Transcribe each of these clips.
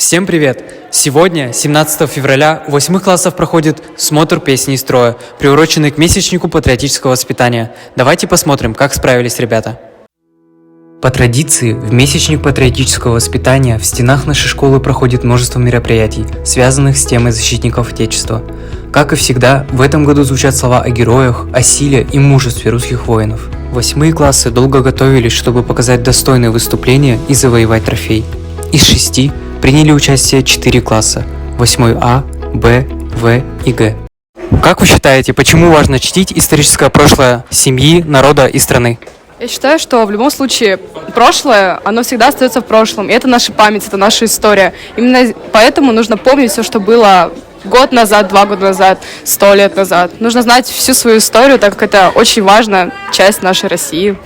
Всем привет! Сегодня, 17 февраля, у 8 классов проходит смотр песни из строя, приуроченный к месячнику патриотического воспитания. Давайте посмотрим, как справились ребята. По традиции, в месячник патриотического воспитания в стенах нашей школы проходит множество мероприятий, связанных с темой защитников Отечества. Как и всегда, в этом году звучат слова о героях, о силе и мужестве русских воинов. 8 классы долго готовились, чтобы показать достойное выступление и завоевать трофей. Из 6 приняли участие 4 класса – 8 А, Б, В и Г. Как вы считаете, почему важно чтить историческое прошлое семьи, народа и страны? Я считаю, что в любом случае прошлое, оно всегда остается в прошлом. И это наша память, это наша история. Именно поэтому нужно помнить все, что было год назад, 2 года назад, 100 лет назад. Нужно знать всю свою историю, так как это очень важная часть нашей России.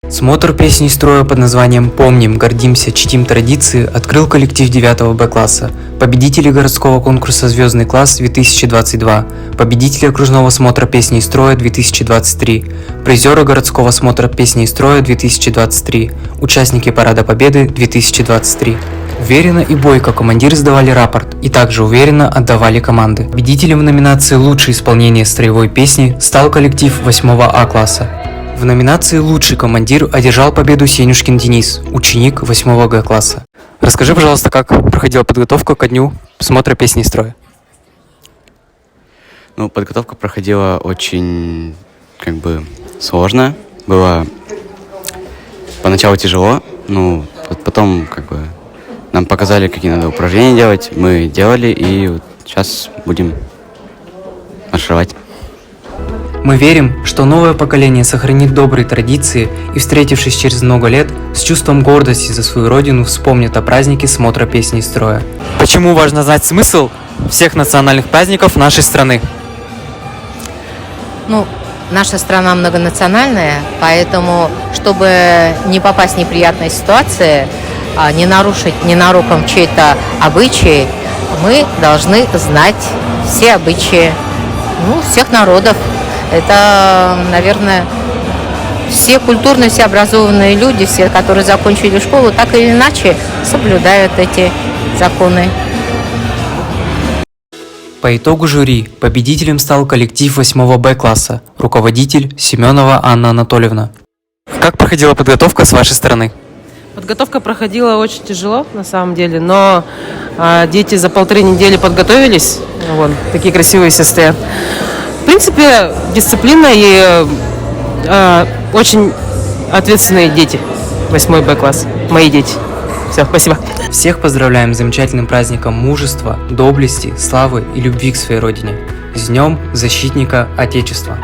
Смотр песни из строя под названием «Помним, гордимся, чтим традиции» открыл коллектив 9 Б класса, победители городского конкурса «Звездный класс-2022», победители окружного смотра песни из строя 2023, призеры городского смотра песни из строя 2023, участники Парада Победы 2023. Уверенно и бойко командиры сдавали рапорт и также уверенно отдавали команды. Победителем в номинации «Лучшее исполнение строевой песни» стал коллектив 8 А класса. В номинации «Лучший командир» одержал победу Сенюшкин Денис, ученик 8 Г класса. Расскажи, пожалуйста, как проходила подготовка ко дню смотра песни из строя? Подготовка проходила очень, сложно. Было поначалу тяжело, потом, нам показали, какие надо упражнения делать. Мы делали, и вот сейчас будем маршировать. Мы верим, что новое поколение сохранит добрые традиции и, встретившись через много лет, с чувством гордости за свою родину вспомнят о празднике смотра песни из строя. Почему важно знать смысл всех национальных праздников нашей страны? Наша страна многонациональная, поэтому, чтобы не попасть в неприятные ситуации, не нарушить ненароком чей-то обычай, мы должны знать все обычаи всех народов. Это, наверное, все культурные, все образованные люди, все, которые закончили школу, так или иначе соблюдают эти законы. По итогу жюри победителем стал коллектив 8 Б класса, руководитель Семенова Анна Анатольевна. Как проходила подготовка с вашей стороны? Подготовка проходила очень тяжело, на самом деле, но дети за 1,5 недели подготовились. Вон, такие красивые все стоят. В принципе, дисциплина и очень ответственные дети. 8 Б класс. Мои дети. Все, спасибо. Всех поздравляем с замечательным праздником мужества, доблести, славы и любви к своей родине. С Днем Защитника Отечества!